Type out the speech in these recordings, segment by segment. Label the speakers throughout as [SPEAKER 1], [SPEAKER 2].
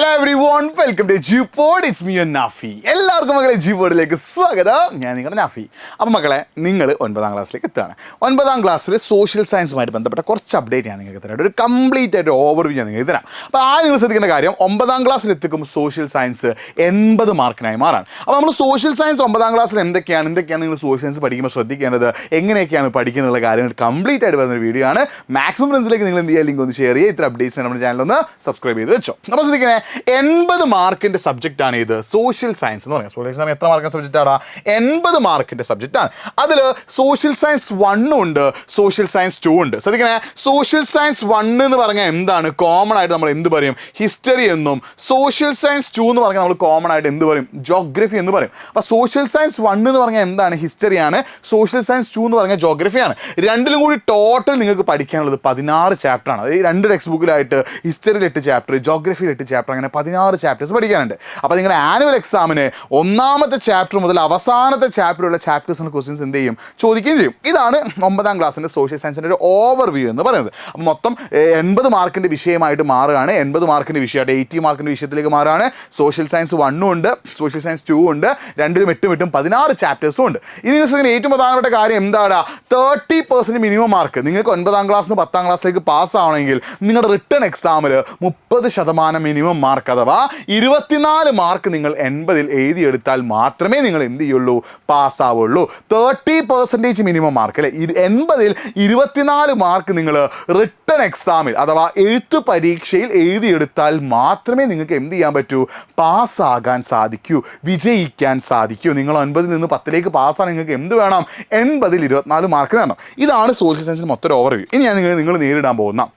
[SPEAKER 1] Hello everyone, welcome to G-Pod. It's me and Nafi. എല്ലാവർക്കും മക്കളെ G-Podലേക്ക് സ്വാഗതം. ഞാൻ നിങ്ങളുടെ നാഫി. അപ്പോൾ മക്കളെ നിങ്ങൾ 9ാം ക്ലാസ്സിലേക്ക് എത്തുകയാണ്. 9ാം ക്ലാസ്സിൽ സോഷ്യൽ സയൻസുമായിട്ട് ബന്ധപ്പെട്ട കുറച്ച് അപ്ഡേറ്റ് ഞാൻ നിങ്ങൾക്ക് തരാം. ഒരു കംപ്ലീറ്റ് ആയിട്ട് ഓവർവ്യൂ ഞാൻ നിങ്ങൾക്ക് തരാം. അപ്പോൾ ആ നിങ്ങൾ ശ്രദ്ധിക്കേണ്ട കാര്യം 9ാം ക്ലാസ്സിൽ എത്തിക്കുമ്പോൾ സോഷ്യൽ സയൻസ് 80 മാർക്കിനായി മാറാണ്. അപ്പോൾ നമ്മൾ സോഷ്യൽ സയൻസ് 9ാം ക്ലാസ്സിൽ എന്തൊക്കെയാണ് നിങ്ങൾ സോഷ്യൽ സയൻസ് പഠിക്കുമ്പോൾ ശ്രദ്ധിക്കേണ്ടത്, എങ്ങനെയൊക്കെയാണ് പഠിക്കുന്ന കാര്യങ്ങൾ കംപ്ലീറ്റ് ആയിട്ട് വരുന്ന ഒരു വീഡിയോ ആണ്. മാക്സിമം ഫ്രണ്ട്സിലേക്ക് നിങ്ങൾ എന്ത് ചെയ്യുക, ലിങ്ക് ഒന്ന് ഷെയർ ചെയ്യുക. ഇത്ര അപ്ഡേറ്റ്സ് നമ്മുടെ ചാനൽ ഒന്ന് സബ്സ്ക്രൈബ് ചെയ്ത് വെച്ചോ. അപ്പോൾ ശ്രദ്ധിക്കണേ, 80 മാർക്കിന്റെ സബ്ജക്റ്റ് ആണ് ഇത് സോഷ്യൽ സയൻസ് എന്ന് പറയുന്നത്. സോഷ്യൽ സയൻസ് എത്ര മാർക്കിന്റെ സബ്ജക്റ്റ് ആണ്? 80 മാർക്കിന്റെ സബ്ജക്റ്റ് ആണ്. അതിൽ സോഷ്യൽ സയൻസ് 1 ഉണ്ട്, സോഷ്യൽ സയൻസ് 2 ഉണ്ട്. ശ്രദ്ധിക്കണേ, സോഷ്യൽ സയൻസ് 1 എന്ന് പറഞ്ഞാൽ എന്താണ്? കോമൺ ആയിട്ട് നമ്മൾ എന്ത് പറയും? ഹിസ്റ്ററി എന്നും. സോഷ്യൽ സയൻസ് 2 എന്ന് പറഞ്ഞാൽ നമ്മൾ കോമൺ ആയിട്ട് എന്ത് പറയും? ജോഗ്രഫി എന്ന് പറയും. അപ്പോൾ സോഷ്യൽ സയൻസ് 1 എന്ന് പറഞ്ഞാൽ എന്താണ്? ഹിസ്റ്ററിയാണ്. സോഷ്യൽ സയൻസ് 2 എന്ന് പറഞ്ഞാൽ ജോഗ്രഫിയാണ്. രണ്ടിലും കൂടി ടോട്ടൽ നിങ്ങൾക്ക് പഠിക്കാനുള്ളത് 16 ചാപ്റ്റർ ആണ്. ഈ രണ്ട് ടെക്സ്റ്റ് ബുക്കിലായിട്ട് ഹിസ്റ്ററിയിൽ 8 ചാപ്റ്റർ, ജോഗ്രഫിയിൽ 8 ചാപ്റ്റർ, അങ്ങനെ 16 ചാപ്റ്റേഴ്സ് പഠിക്കാനുണ്ട്. അപ്പോൾ നിങ്ങളുടെ ആനുവൽ എക്സാമിന് ഒന്നാമത്തെ ചാപ്റ്റർ മുതൽ അവസാനത്തെ ചാപ്റ്ററുള്ള ചാപ്റ്റേഴ്സിന് ക്വസ്റ്റ്യൻസ് എന്ത് ചെയ്യും? ചോദിക്കുകയും ചെയ്യും. ഇതാണ് 9ാം ക്ലാസ്സിൻ്റെ സോഷ്യൽ സയൻസിൻ്റെ ഒരു ഓവർവ്യൂ എന്ന് പറയുന്നത്. അപ്പോൾ മൊത്തം 80 മാർക്കിൻ്റെ വിഷയമായിട്ട് മാറുകയാണ്. 80 മാർക്കിൻ്റെ വിഷയമായിട്ട് 80 മാർക്കിൻ്റെ വിഷയത്തിലേക്ക് മാറുകയാണ്. സോഷ്യൽ സയൻസ് 1 ഉണ്ട്, സോഷ്യൽ സയൻസ് 2 ഉണ്ട്. രണ്ടിലും 8 16 ചാപ്റ്റേഴ്സും ഉണ്ട്. ഇനി നിങ്ങൾ ഏറ്റവും പ്രധാനപ്പെട്ട കാര്യം എന്താണ്? 30% മിനിമം മാർക്ക്. നിങ്ങൾക്ക് 9ാം ക്ലാസ്സിൽ നിന്ന് 10ാം ക്ലാസ്സിലേക്ക് പാസ്സാവണമെങ്കിൽ നിങ്ങളുടെ റിട്ടേൺ എക്സാമിൽ 30% മിനിമം മാർക്ക്, അഥവാ 24 മാർക്ക് നിങ്ങൾ 80-ൽ എഴുതിയെടുത്താൽ മാത്രമേ നിങ്ങൾ എന്ത് ചെയ്യുള്ളൂ? പാസ്സാവുള്ളൂ. 30% മിനിമം മാർക്ക് അല്ലേ? 80-ൽ 24 മാർക്ക് നിങ്ങൾ റിട്ടേൺ എക്സാമിൽ അഥവാ എഴുത്ത് പരീക്ഷയിൽ എഴുതിയെടുത്താൽ മാത്രമേ നിങ്ങൾക്ക് എന്ത് ചെയ്യാൻ പറ്റൂ? പാസ്സാകാൻ സാധിക്കൂ, വിജയിക്കാൻ സാധിക്കൂ. നിങ്ങൾ 9-ൽ നിന്ന് 10ലേക്ക് പാസ്സാണ്, നിങ്ങൾക്ക് എന്ത് വേണം? 80-ൽ 24 മാർക്ക് വേണം. ഇതാണ് സോഷ്യൽ സയൻസിന് മൊത്തം ഓവർവ്യൂ. ഇനി ഞാൻ നിങ്ങൾ നേരിടാൻ പോകുന്ന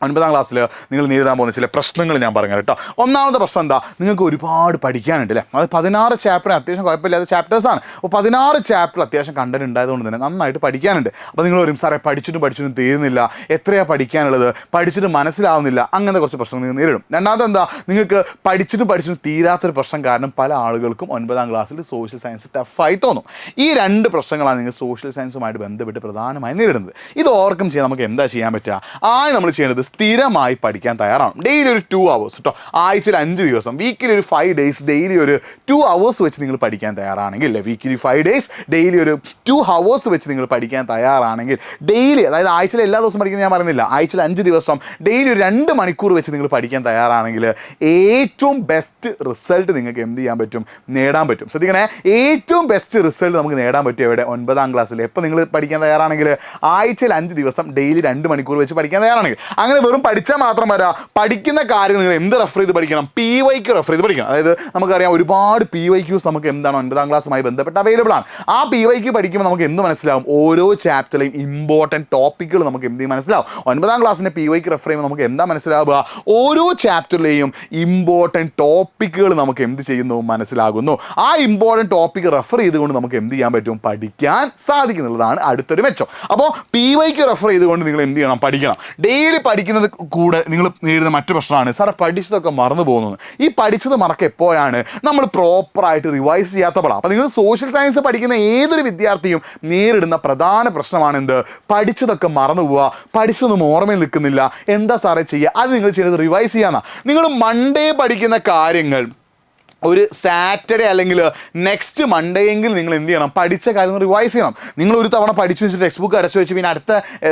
[SPEAKER 1] 9ാം ക്ലാസ്സിൽ നിങ്ങൾ നേരിടാൻ പോകുന്ന ചില പ്രശ്നങ്ങൾ ഞാൻ പറഞ്ഞു കേട്ടോ. ഒന്നാമത്തെ പ്രശ്നം എന്താ? നിങ്ങൾക്ക് ഒരുപാട് പഠിക്കാനുണ്ട് അല്ലേ? അത് 16 ചാപ്റ്റർ അത്യാവശ്യം കുഴപ്പമില്ലാത്ത ചാപ്റ്റേഴ്സാണ്. അപ്പോൾ 16 ചാപ്റ്റർ അത്യാവശ്യം കണ്ടന്റ് ഉണ്ടായതുകൊണ്ട് തന്നെ നന്നായിട്ട് പഠിക്കാനുണ്ട്. അപ്പോൾ നിങ്ങൾ പറയും, സാറേ പഠിച്ചിട്ടും തീരുന്നില്ല, എത്രയാണ് പഠിക്കാനുള്ളത്, പഠിച്ചിട്ട് മനസ്സിലാവുന്നില്ല, അങ്ങനത്തെ കുറച്ച് പ്രശ്നങ്ങൾ നിങ്ങൾ നേരിടും. രണ്ടാമത്തെ എന്താ? നിങ്ങൾക്ക് പഠിച്ചിട്ടും തീരാത്തൊരു പ്രശ്നം കാരണം പല ആളുകൾക്കും 9ാം ക്ലാസ്സിൽ സോഷ്യൽ സയൻസ് ടഫായി തോന്നും. ഈ രണ്ട് പ്രശ്നങ്ങളാണ് നിങ്ങൾ സോഷ്യൽ സയൻസുമായിട്ട് ബന്ധപ്പെട്ട് പ്രധാനമായും നേരിടുന്നത്. ഇത് ഓവർകം ചെയ്യാൻ നമുക്ക് എന്താ ചെയ്യാൻ പറ്റുക? നമ്മൾ ചെയ്യേണ്ടത് സ്ഥിരമായി പഠിക്കാൻ തയ്യാറാണ്. ഡെയിലി ഒരു 2 hours കേട്ടോ, ആഴ്ചയിൽ 5 ദിവസം, വീക്കിലി ഒരു 5 days ഡെയിലി ഒരു 2 hours വെച്ച് നിങ്ങൾ പഠിക്കാൻ തയ്യാറാണെങ്കിൽ, വീക്കിലി 5 days ഡെയിലി ഒരു 2 hours വെച്ച് നിങ്ങൾ പഠിക്കാൻ തയ്യാറാണെങ്കിൽ, ഡെയിലി, അതായത് ആഴ്ചയിൽ എല്ലാ ദിവസവും പഠിക്കുന്നത് ഞാൻ പറയുന്നില്ല, ആഴ്ചയിൽ 5 ദിവസം ഡെയിലി ഒരു 2 മണിക്കൂർ വെച്ച് നിങ്ങൾ പഠിക്കാൻ തയ്യാറാണെങ്കിൽ ഏറ്റവും ബെസ്റ്റ് റിസൾട്ട് നിങ്ങൾക്ക് എന്ത് ചെയ്യാൻ പറ്റും? നേടാൻ പറ്റും. ശ്രദ്ധിക്കണേ, ഏറ്റവും ബെസ്റ്റ് റിസൾട്ട് നമുക്ക് നേടാൻ പറ്റും എവിടെ? 9ാം ക്ലാസ്സിൽ. എപ്പോൾ നിങ്ങൾ പഠിക്കാൻ തയ്യാറാണെങ്കിൽ ആഴ്ചയിൽ 5 ദിവസം ഡെയിലി 2 മണിക്കൂർ വെച്ച് പഠിക്കാൻ തയ്യാറാണെങ്കിൽ. അങ്ങനെ വെറും പഠിച്ചാൽ മാത്രം വരാ, പഠിക്കുന്ന കാര്യങ്ങൾ നിങ്ങൾ എന്ത് റെഫർ ചെയ്ത് പഠിക്കണം? PYQ റെഫർ ചെയ്ത് പഠിക്കണം. അതായത് നമുക്കറിയാം ഒരുപാട് PYQs നമുക്ക് എന്താണ് 9ാം ക്ലാസ്സുമായി ബന്ധപ്പെട്ട് അവൈലബിൾ ആണ്. ആ PYQ പഠിക്കുമ്പോൾ നമുക്ക് എന്ത് മനസ്സിലാവും? ഓരോ ചാപ്റ്ററിലെയും ഇമ്പോർട്ടൻറ്റ് ടോപ്പിക്കുകൾ നമുക്ക് എന്ത് മനസ്സിലാവും? 9ാം ക്ലാസ്സിൻ്റെ PYQ റെഫർ ചെയ്യുമ്പോൾ നമുക്ക് എന്താ മനസ്സിലാവുക? ഓരോ ചാപ്റ്ററിലെയും ഇമ്പോർട്ടൻറ്റ് ടോപ്പിക്കുകൾ നമുക്ക് എന്ത് ചെയ്യുന്നു? മനസ്സിലാകുന്നു. ആ ഇമ്പോർട്ടൻറ്റ് ടോപ്പിക്ക് റെഫർ ചെയ്തുകൊണ്ട് നമുക്ക് എന്ത് ചെയ്യാൻ പറ്റും? പഠിക്കാൻ സാധിക്കുന്നുള്ളതാണ് അടുത്തൊരു മെച്ചം. അപ്പോൾ PYQ റെഫർ ചെയ്തുകൊണ്ട് നിങ്ങൾ എന്ത് ചെയ്യണം? പഠിക്കണം. ഡെയിലി പഠിക്കുന്നത് കൂടെ നിങ്ങൾ നേരിടുന്ന മറ്റു പ്രശ്നമാണ്, സാറേ പഠിച്ചതൊക്കെ മറന്നു പോകുന്നത്. ഈ പഠിച്ചത് മറക്കം എപ്പോഴാണ്? നമ്മൾ പ്രോപ്പറായിട്ട് റിവൈസ് ചെയ്യാത്തപ്പോഴാണ്. അപ്പോൾ നിങ്ങൾ സോഷ്യൽ സയൻസ് പഠിക്കുന്ന ഏതൊരു വിദ്യാർത്ഥിയും നേരിടുന്ന പ്രധാന പ്രശ്നമാണ് എന്ത്? പഠിച്ചതൊക്കെ മറന്നു പോവുക, പഠിച്ചതൊന്നും ഓർമ്മയിൽ നിൽക്കുന്നില്ല. എന്താ സാറേ ചെയ്യുക? അത് നിങ്ങൾ ചെയ്യുന്നത് റിവൈസ് ചെയ്യാനാണ്. നിങ്ങൾ മൺഡേ പഠിക്കുന്ന കാര്യങ്ങൾ ഒരു സാറ്റർഡേ അല്ലെങ്കിൽ നെക്സ്റ്റ് മൺഡേ എങ്കിൽ നിങ്ങൾ എന്ത് ചെയ്യണം? പഠിച്ച കാര്യങ്ങൾ റിവൈസ് ചെയ്യണം. നിങ്ങൾ ഒരു തവണ പഠിച്ചു വെച്ചിട്ട് ടെക്സ്റ്റ് ബുക്ക് അടച്ചു വെച്ച് പിന്നെ അടുത്ത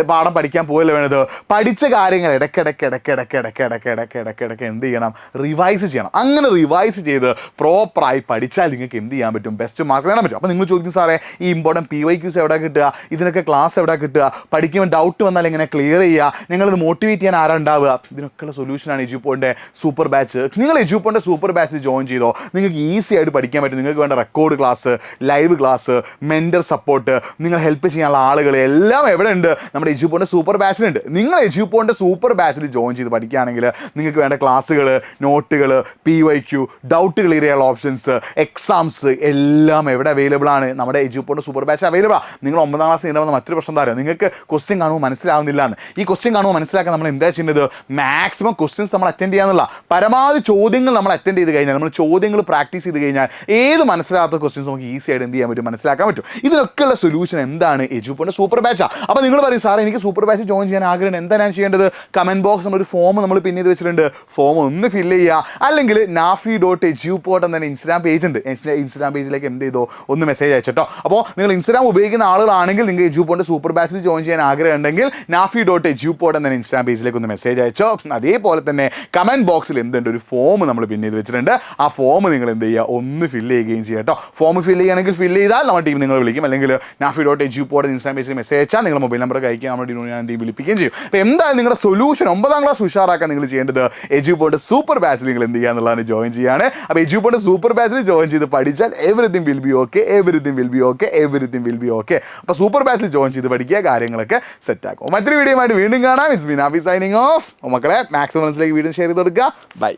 [SPEAKER 1] പാഠം പഠിക്കാൻ പോയല്ലോ വേണ്ടത്. പഠിച്ച കാര്യങ്ങൾ ഇടയ്ക്കിടയ്ക്ക് എന്ത് ചെയ്യണം? റിവൈസ് ചെയ്യണം. അങ്ങനെ റിവൈസ് ചെയ്ത് പ്രോപ്പറായി പഠിച്ചാൽ നിങ്ങൾക്ക് എന്ത് ചെയ്യാൻ പറ്റും? ബെസ്റ്റ് മാർക്ക് നേടാൻ പറ്റും. അപ്പോൾ നിങ്ങൾ ചോദിക്കും, സാറേ ഈ ഇമ്പോർട്ടൻറ്റ് PYQs എവിടെ കിട്ടുക? ഇതിനൊക്കെ ക്ലാസ് എവിടെ കിട്ടുക? പഠിക്കുമ്പോൾ ഡൗട്ട് വന്നാൽ എങ്ങനെ ക്ലിയർ ചെയ്യുക? നിങ്ങളിത് മോട്ടിവേറ്റ് ചെയ്യാൻ ആരാ ഉണ്ടാവുക? ഇതിനൊക്കെയുള്ള സൊല്യൂഷനാണ് എജുപോണിൻ്റെ സൂപ്പർ ബാച്ച്. നിങ്ങൾ എജുപോണിൻ്റെ സൂപ്പർ ബാച്ചിൽ ജോയിൻ ചെയ്തോ? നിങ്ങൾക്ക് ഈസി ആയിട്ട് പഠിക്കാൻ പറ്റും. നിങ്ങൾക്ക് വേണ്ട record class, live class, mentor support, നിങ്ങൾ ഹെൽപ്പ് ചെയ്യാനുള്ള ആളുകൾ എല്ലാം എവിടെ ഉണ്ട്? നമ്മുടെ എജുപോണിൻ്റെ സൂപ്പർ ബാച്ചിലുണ്ട്. നിങ്ങൾ എജുപോണിൻ്റെ സൂപ്പർ ബാച്ചിൽ ജോയിൻ ചെയ്ത് പഠിക്കുകയാണെങ്കിൽ നിങ്ങൾക്ക് വേണ്ട ക്ലാസ്സുകൾ, നോട്ടുകൾ, PYQ, ഡൗട്ട് ക്ലിയർ ചെയ്യാനുള്ള ഓപ്ഷൻസ്, എക്സാംസ് എല്ലാം എവിടെ അവൈലബിൾ ആണ്? നമ്മുടെ എജുപോണിൻ്റെ സൂപ്പർ ബാച്ച് അവൈലബിൾ ആണ്. നിങ്ങൾ 9ാം ക്ലാസ് നേരിടുന്ന മറ്റൊരു പ്രശ്നം എന്താ? നിങ്ങൾക്ക് ക്വസ്റ്റ്യൻ കാണുമ്പോൾ മനസ്സിലാവുന്നില്ല എന്ന്. ഈ ക്വസ്റ്റ്യൻ കാണുമ്പോൾ മനസ്സിലാക്കാൻ നമ്മൾ എന്താ ചെയ്യുന്നത്? മാക്സിമം ക്വസ്റ്റ്യൻസ് നമ്മൾ അറ്റൻഡ് ചെയ്യാന്നുള്ള, പരമാവധി ചോദ്യങ്ങൾ നമ്മൾ അറ്റൻഡ് ചെയ്ത് കഴിഞ്ഞാൽ, നമ്മൾ ചോദ്യം ചോദ്യങ്ങൾ പ്രാക്ടീസ് ചെയ്ത് കഴിഞ്ഞാൽ ഏത് മനസ്സിലാത്ത ക്വസ്റ്റ്യൻസ് നമുക്ക് ഈസി ആയിട്ട് എന്ത് ചെയ്യാൻ പറ്റും, മനസ്സിലാക്കാൻ പറ്റും. ഇതിനൊക്കെയുള്ള സൊല്യൂഷൻ എന്താണ്? എജുപോയിന്റ് സൂപ്പർ ബാച്ചാണ്. അപ്പോൾ നിങ്ങൾ പറയും സാറേ എനിക്ക് സൂപ്പർ ബാച്ച് ജോയിൻ ചെയ്യാൻ ആഗ്രഹം, എന്താ ഞാൻ ചെയ്യേണ്ടത്? കമൻറ്റ് ബോക്സ് എന്നൊരു ഫോം നമ്മൾ പിൻ ചെയ്ത് വെച്ചിട്ടുണ്ട്. ഫോം ഒന്ന് ഫില്ല് ചെയ്യുക, അല്ലെങ്കിൽ nafi.eduport എന്ന ഇൻസ്റ്റാഗ്രാം പേജ് ഉണ്ട്. ഇൻസ്റ്റാഗ്രാം പേജിലേക്ക് എന്ത് ചെയ്തോ ഒന്ന് മെസ്സേജ് അയച്ചിട്ടോ. അപ്പോൾ നിങ്ങൾ ഇൻസ്റ്റാഗ്രാം ഉപയോഗിക്കുന്ന ആളുകളാണെങ്കിൽ നിങ്ങൾക്ക് എജുപോയിന്റ് സൂപ്പർ ബാച്ചിൽ ജോയിൻ ചെയ്യാൻ ആഗ്രഹം ഉണ്ടെങ്കിൽ nafi.eduport എന്ന ഇൻസ്റ്റാഗ്രാം പേജിലേക്ക് ഒന്ന് മെസ്സേജ് അയച്ചോ. അതേപോലെ തന്നെ കമൻറ്റ് ബോക്സിൽ എന്തുണ്ട്, ഒരു ഫോം നമ്മൾ പിൻ ചെയ്ത് വെച്ചിട്ടുണ്ട്. ആ ഫോം നിങ്ങൾ എന്ത് ചെയ്യുക, ഒന്ന് ഫില്ല് ചെയ്യുകയും ചെയ്യുക കേട്ടോ. ഫോം ഫില്ല് ചെയ്യുകയാണെങ്കിൽ ഫില്ല് ചെയ്താൽ നമ്മുടെ ടീം നിങ്ങൾ വിളിക്കും, അല്ലെങ്കിൽ nafi.eduport ഇൻസ്റ്റാഗ്രാം പേജിൽ മെസ്സേജ് അയച്ചാൽ നിങ്ങൾ മൊബൈൽ നമ്പർ കഴിക്കുക, നമ്മുടെ ടീം ഞാൻ എന്ത് വിളിപ്പിക്കുകയും ചെയ്യും. അപ്പോൾ എന്തായാലും നിങ്ങളുടെ സൊല്യൂഷൻ 9ാം ക്ലാസ് ഉഷാറാക്കാൻ നിങ്ങൾ ചെയ്യേണ്ടത് എജുപോയിന്റ് സൂപ്പർ ബാച്ചിൽ നിങ്ങൾ എന്ത് ചെയ്യുക എന്നുള്ളതാണ്, ജോയിൻ ചെയ്യാണ്. അപ്പോൾ എജുപോയിന്റ് സൂപ്പർ ബാച്ചിൽ ജോയിൻ ചെയ്ത് പഠിച്ചാൽ everything will be okay, everything will be okay, everything will be okay. അപ്പോൾ സൂപ്പർ ബാച്ചിൽ ജോയിൻ ചെയ്ത് പഠിക്കുക, കാര്യങ്ങളൊക്കെ സെറ്റ് ആക്കും. മറ്റൊരു വീഡിയോ ആയിട്ട് വീണ്ടും കാണാം. It's me Nafi signing off. മക്കളെ മാക്സിമം വീഡിയോ ഷെയർ ചെയ്ത് കൊടുക്കുക. ബൈ.